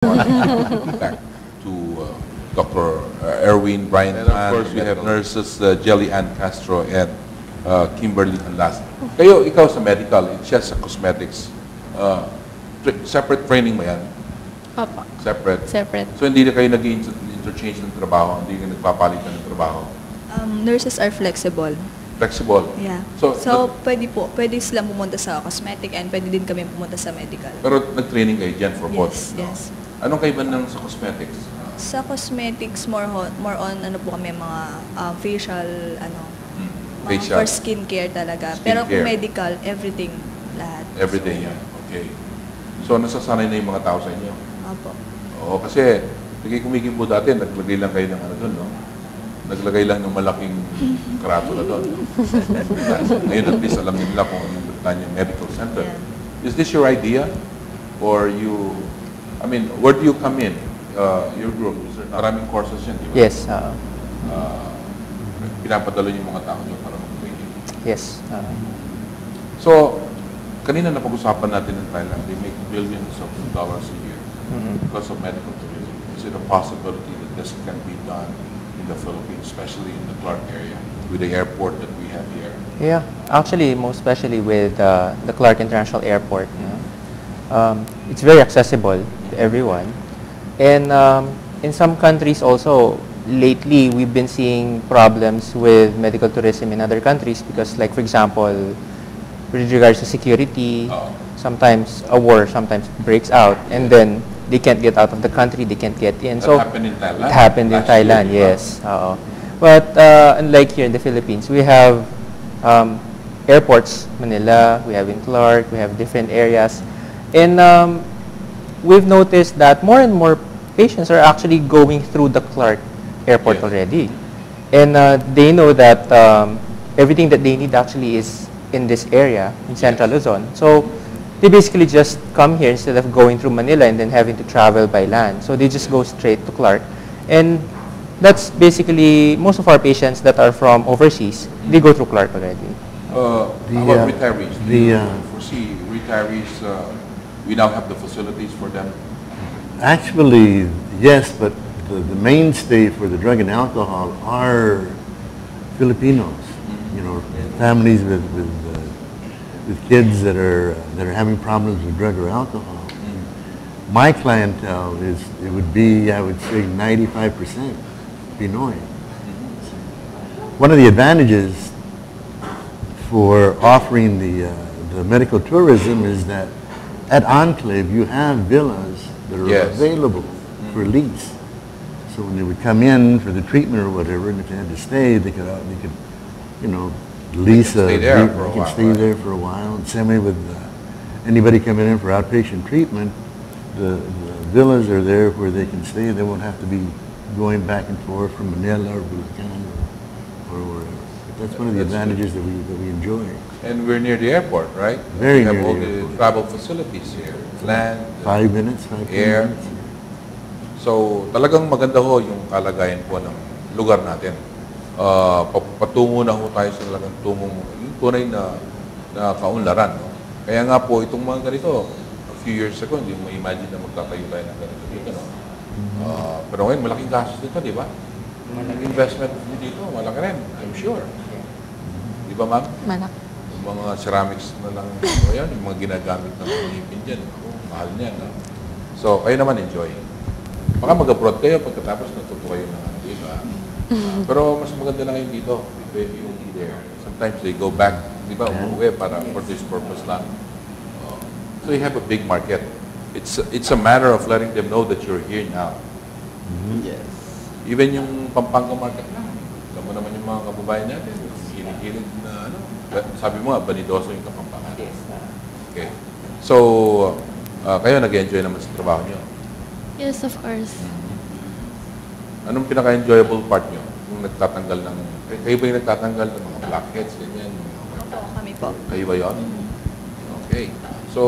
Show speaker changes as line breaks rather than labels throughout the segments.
Back to Dr. Erwin Brian
And of
Tan.
course,
We have
medical.
nurses Jelly Ann Castro and Kimberly Anlas. Kayo, ikaw sa medical, siya sa cosmetics. Separate training mo yan?
Opo,
Separate?
separate.
So hindi na kayo nag-interchange ng trabaho? Hindi ka nagpapalitan ng trabaho?
Nurses are flexible.
Flexible?
Yeah.
So,
Pwede silang pumunta sa cosmetic and pwede din kami pumunta sa medical.
pero nag-training kayo dyan for both?
Yes,
no?
yes.
Anong kaiba ng sa cosmetics?
Sa cosmetics, more on ano po kami, mga facial, mga
Facial.
for skincare talaga.
Skincare.
Pero kung medical, everything, lahat.
Everyday yan. Okay. So, nasasanay na yung mga tao sa inyo?
Opo.
Oo, kasi sige kumikimbo dati, naglagay lang kayo ng ano doon, no? Naglagay lang ng malaking karatula doon. No? Ngayon at least alam nila kung anong Britanya Medical Center.
Yeah.
Is this your idea? Or you, I mean, where do you come in? Your group, is there maraming courses yan, di ba?
Yes.
Pinapadala yung mga tao nyo para mag-training.
Yes.
So, kanina napag-usapan natin in Thailand, they make billions of dollars a year because of medical tourism. Is it a possibility that this can be done in the Philippines, especially in the Clark area, with the airport that we have here?
Yeah. Actually, most especially with the Clark International Airport, it's very accessible to everyone. And in some countries also, lately we've been seeing problems with medical tourism in other countries because, like for example, with regards to security, sometimes a war sometimes breaks out, and then they can't get out of the country, they can't get in.
That happened in Thailand?
It happened in
Last year,
Thailand,
di ba?
yes. But unlike here in the Philippines, we have airports, Manila, we have in Clark, we have different areas. And we've noticed that more and more patients are actually going through the Clark Airport
Yes.
already. And they know that everything that they need actually is in this area, in Central Luzon. So they basically just come here instead of going through Manila and then having to travel by land. So they just go straight to Clark. And that's basically most of our patients that are from overseas, they go through Clark already.
How about retirees? Do you foresee retirees, we now have the facilities for them?
Actually, yes, but the mainstay for the drug and alcohol are Filipinos. You know, families with kids that are having problems with drug or alcohol. My clientele it would be, I would say, 95% Pinoy. One of the advantages for offering the medical tourism is that at Enclave you have villas that are
Yes.
available for lease. So when they would come in for the treatment or whatever, and if they had to stay, they could you know, lease
stay there for a
they can
while,
stay
right?
there for a while. And same way with anybody coming in for outpatient treatment, the villas are there where they can stay. They won't have to be going back and forth from Manila or Bulacan or wherever. But that's one of the
That's
advantages that we enjoy.
And we're near the airport, right?
Very
we have
near
all
the
the
airport.
travel facilities here. Land,
5 minutes, 10
air.
minutes.
So, talagang maganda ho yung kalagayan po ng lugar natin. Patungo na ho tayo sa talagang yung tunay na kaunlaran. No? Kaya nga po, itong mga ganito, a few years ago, hindi mo ma-imagine na magtatayo tayo ng ganito dito. No? Pero ngayon, malaking gastos dito, di ba? Malaking investment dito, malaki rin, I'm sure. Di ba, ma'am?
Malak.
Yung mga ceramics na lang, o yan, yung mga ginagamit ng mga ngipin dyan, mahal niyan. No? So, kayo naman enjoy. Baka mag-abroad kayo pagkatapos natuto kayo ng ano, di ba? Pero mas maganda na ngayon dito, you'll be there. Sometimes they go back, di ba, umuwi para for this purpose lang. So you have a big market. It's a matter of letting them know that you're here now.
Yes.
Even yung Pampanga market na. Alam mo naman yung mga kababayan natin, hilig-hilig na ano. Sabi mo nga, banidoso yung Kapampangan.
Yes.
Okay. So, kayo nag-enjoy naman sa trabaho niyo.
Yes, of course.
Anong pinaka-enjoyable part niyo? Yung nagtatanggal ng, kayo ba yung nagtatanggal ng mga blackheads, ganyan?
Opo, kami po.
Kayo ba yun? Okay. So,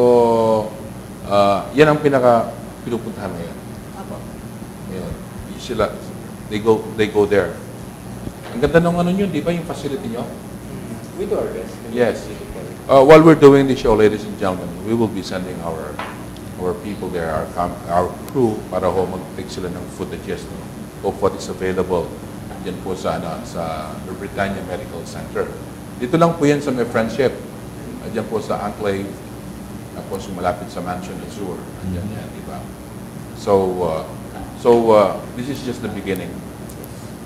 yan ang pinaka-pinupuntahan ngayon.
Opo.
Ngayon, sila, they go there. Ang ganda ng ano nyo, di ba yung facility nyo?
We do our best.
Yes. While we're doing the show, ladies and gentlemen, we will be sending our our people there, our crew, para ho mag-take sila ng footages, no, of what is available dyan po sa the Britannia Medical Center. Dito lang po yan sa may friendship. Dyan po sa Enclave, tapos malapit sa Mansion Azure. Dyan yan, di ba? So, this is just the beginning.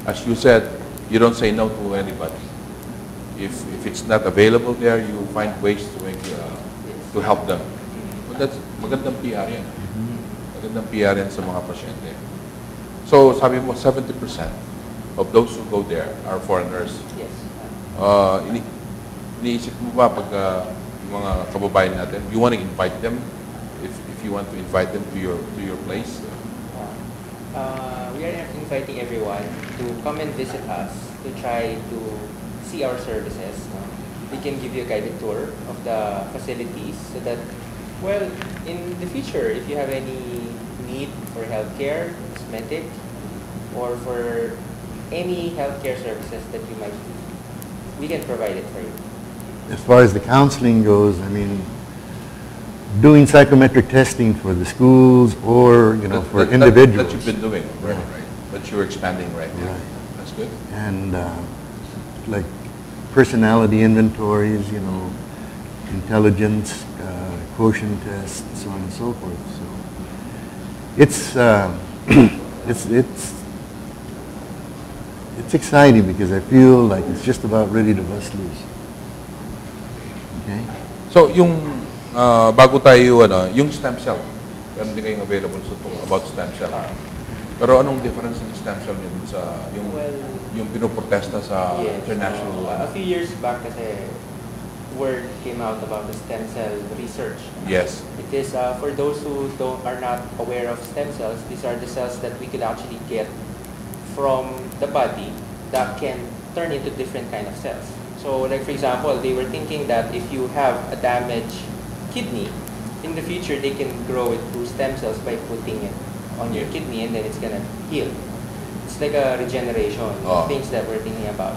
As you said, you don't say no to anybody. If it's not available there, you find ways to make to help them. But that's magandang PR yan. Magandang PR yan sa mga pasyente. So, sabi mo, 70% of those who go there are foreigners.
Yes.
Iniisip mo ba pag yung mga kababayan natin, you want to invite them? If you want to invite them to your place?
We are inviting everyone to come and visit us, to try to see our services. We can give you a guided tour of the facilities so that, well, in the future, if you have any need for healthcare, cosmetic, or for any healthcare services that you might need, we can provide it for you.
As far as the counseling goes, I mean, doing psychometric testing for the schools or, for individuals.
That you've been doing, right? That you're expanding right now.
Right.
That's good.
And like personality inventories, intelligence, quotient tests, so on and so forth. So it's exciting because I feel like it's just about ready to bust loose. Okay?
So, yung bago tayo, yung stem cell, meron din kayong available about stem cell. Pero anong difference ng stem cell yun sa yung pinoprotesta sa
Yes,
international?
a few years back kasi word came out about the stem cell research.
Yes.
It is for those who are not aware of stem cells, these are the cells that we could actually get from the body that can turn into different kind of cells. So like for example, they were thinking that if you have a damaged kidney, in the future they can grow it through stem cells by putting it on your kidney and then it's gonna heal. It's like a regeneration, things that we're thinking about.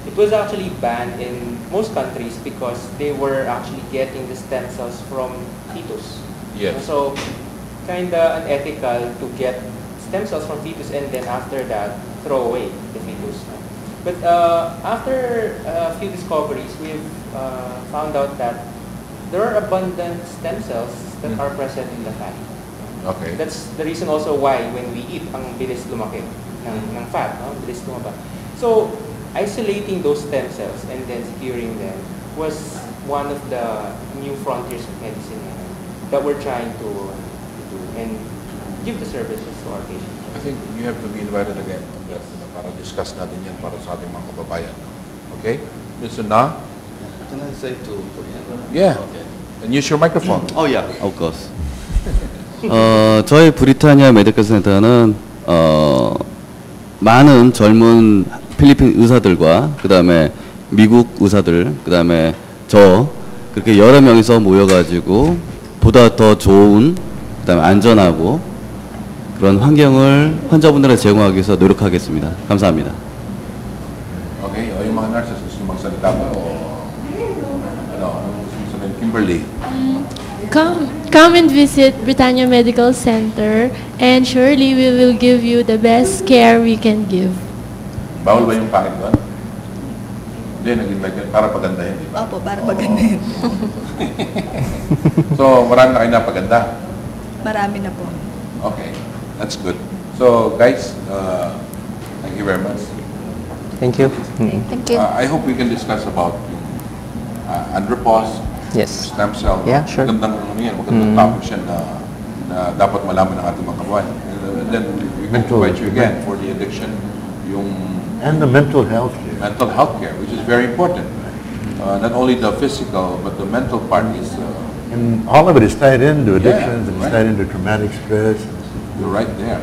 It was actually banned in most countries because they were actually getting the stem cells from fetus.
Yes.
So kinda unethical to get stem cells from fetus and then after that throw away the fetus. But after a few discoveries, we've found out that there are abundant stem cells that are present in the fat.
Okay.
That's the reason also why when we eat, ang bilis lumaki ng fat, no? Bilis tumaba. So, isolating those stem cells and then securing them was one of the new frontiers of medicine that we're trying to do and give the services to our patients.
I think you have to be invited again on that, para discuss natin yan para sa ating mga kababayan. Okay? Mr. Na?
Can I say to Korean?
Yeah.
Okay.
And use your microphone.
Oh yeah, of course. 저희 브리타니아 메디컬 센터는 많은 젊은 필리핀 의사들과 그다음에 미국 의사들, 그다음에 저 그렇게 여러 명이서 모여가지고 보다 더 좋은 그다음에 안전하고 그런 환경을 환자분들에 제공하기 위해서 노력하겠습니다. 감사합니다.
Okay, o yung mga nurses gusto magsalita mo o gusto sabihin, Kimberly?
Come and visit Britannia Medical Center, and surely we will give you the best care we can give.
Bawal ba yung pangit doon? Hindi, nag-invite yan para pagandahin, di ba?
Opo, para pagandahin.
So, marami na kayo napaganda.
Marami na po.
Okay, that's good. So, guys, thank you very much.
Thank you.
Thank you.
I hope we can discuss about andropause,
Yes.
stem cell.
Yeah, sure.
Magandang topic siya na dapat malaman ng ating mga kabayan. And then we can invite you again for the addiction, yung
And the mental health care.
mental health care, which is very important. Not only the physical, but the mental part is,
And all of it is tied into
Yeah,
addictions and it's
right.
tied into traumatic stress.
you're right there.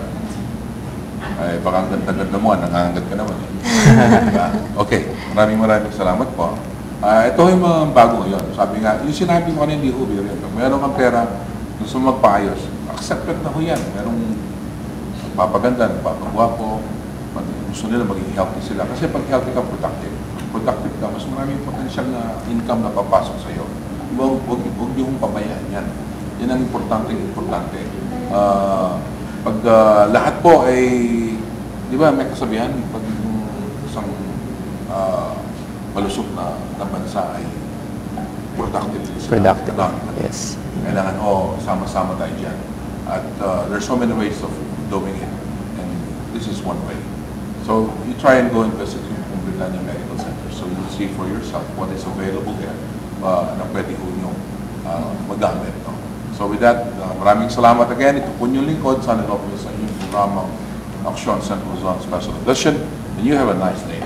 Ay, baka ang ganda-ganda mo, nangangagat ka naman. Diba? Okay, maraming salamat po. Ito yung mga bago ngayon. Sabi nga, yung sinabi ko kanina, hindi ho, yun. Pag meron kang pera, gusto mo magpaayos, accepted na ho yan. Merong magpapaganda, magpapagwapo, gusto nila maging healthy sila. Kasi pag healthy ka, productive ka, mas maraming potential na income na papasok sa'yo. Huwag niyo hong pabayaan yan. Yan ang importante. Pag lahat po ay, di ba, may kasabihan, pag yung isang malusog na bansa ay productive.
Productive, yes.
Kailangan, sama-sama tayo dyan. At there's so many ways of doing it. And this is one way. So you try and go and visit yung Britannia Medical Center. So you'll see for yourself what is available there na pwede ko nyo magamit. No? So with that, maraming salamat again. Ito po yung lingkod. Sana ito po sa inyong programang Action Central Luzon Special Edition. And you have a nice day.